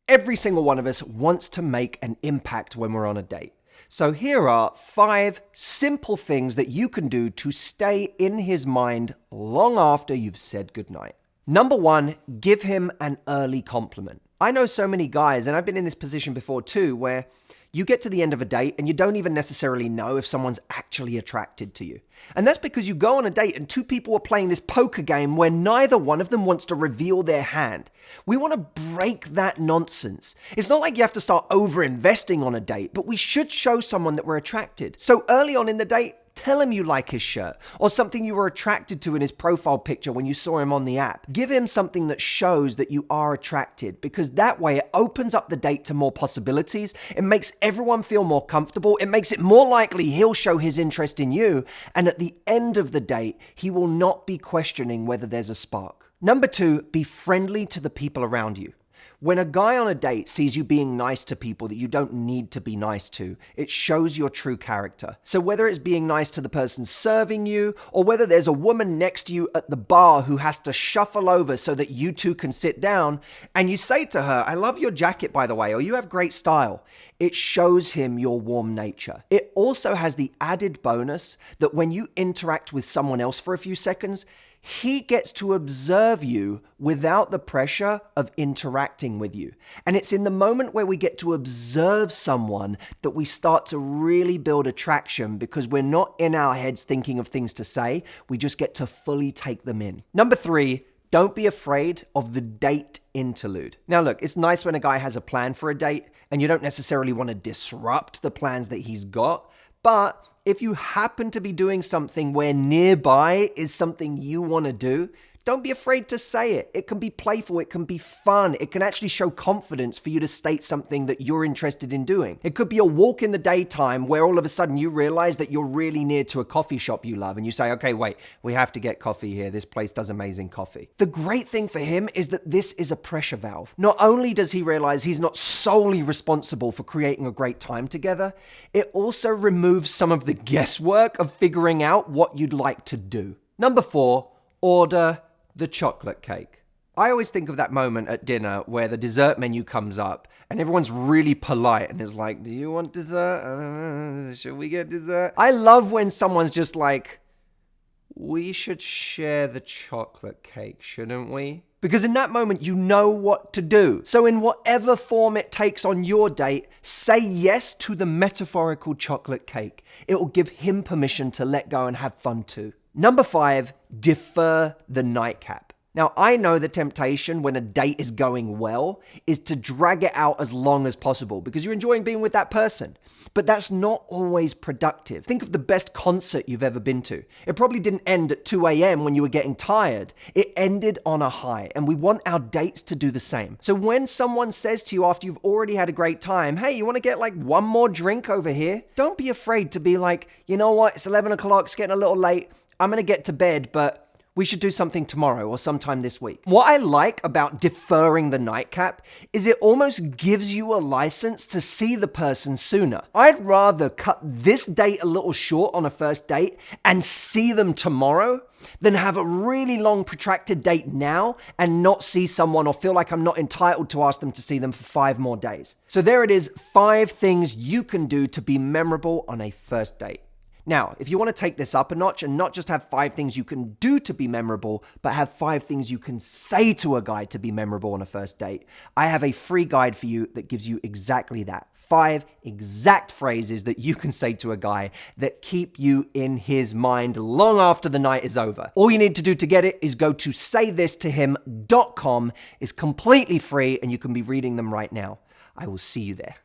Every single one of us wants to make an impact when we're on a date. So here are 5 simple things that you can do to stay in his mind long after you've said goodnight. Number 1, give him an early compliment. I know so many guys, and I've been in this position before too, where you get to the end of a date and you don't even necessarily know if someone's actually attracted to you. And that's because you go on a date and 2 people are playing this poker game where neither one of them wants to reveal their hand. We want to break that nonsense. It's not like you have to start over-investing on a date, but we should show someone that we're attracted. So early on in the date, tell him you like his shirt or something you were attracted to in his profile picture when you saw him on the app. Give him something that shows that you are attracted, because that way it opens up the date to more possibilities. It makes everyone feel more comfortable. It makes it more likely he'll show his interest in you. And at the end of the date, he will not be questioning whether there's a spark. Number 2, be friendly to the people around you. When a guy on a date sees you being nice to people that you don't need to be nice to, it shows your true character. So whether it's being nice to the person serving you, or whether there's a woman next to you at the bar who has to shuffle over so that you two can sit down, and you say to her, "I love your jacket, by the way," or "You have great style," it shows him your warm nature. It also has the added bonus that when you interact with someone else for a few seconds, he gets to observe you without the pressure of interacting with you. And it's in the moment where we get to observe someone that we start to really build attraction, because we're not in our heads thinking of things to say. We just get to fully take them in. Number 3, don't be afraid of the date interlude. Now look, it's nice when a guy has a plan for a date and you don't necessarily want to disrupt the plans that he's got, but if you happen to be doing something where nearby is something you want to do, don't be afraid to say it. It can be playful, it can be fun, it can actually show confidence for you to state something that you're interested in doing. It could be a walk in the daytime where all of a sudden you realize that you're really near to a coffee shop you love and you say, "Okay, wait, we have to get coffee here. This place does amazing coffee." The great thing for him is that this is a pressure valve. Not only does he realize he's not solely responsible for creating a great time together, it also removes some of the guesswork of figuring out what you'd like to do. Number 4, order the chocolate cake. I always think of that moment at dinner where the dessert menu comes up and everyone's really polite and is like, "Do you want dessert? Should we get dessert?" I love when someone's just like, "We should share the chocolate cake, shouldn't we?" Because in that moment, you know what to do. So in whatever form it takes on your date, say yes to the metaphorical chocolate cake. It will give him permission to let go and have fun too. Number 5, defer the nightcap. Now, I know the temptation when a date is going well is to drag it out as long as possible because you're enjoying being with that person. But that's not always productive. Think of the best concert you've ever been to. It probably didn't end at 2 a.m. when you were getting tired. It ended on a high, and we want our dates to do the same. So when someone says to you after you've already had a great time, "Hey, you want to get like one more drink over here?" Don't be afraid to be like, "You know what? It's 11 o'clock, it's getting a little late. I'm going to get to bed, but we should do something tomorrow or sometime this week." What I like about deferring the nightcap is it almost gives you a license to see the person sooner. I'd rather cut this date a little short on a first date and see them tomorrow than have a really long protracted date now and not see someone or feel like I'm not entitled to ask them to see them for 5 more days. So there it is, 5 things you can do to be memorable on a first date. Now, if you want to take this up a notch and not just have 5 things you can do to be memorable, but have 5 things you can say to a guy to be memorable on a first date, I have a free guide for you that gives you exactly that. 5 exact phrases that you can say to a guy that keep you in his mind long after the night is over. All you need to do to get it is go to saythistohim.com. It's completely free and you can be reading them right now. I will see you there.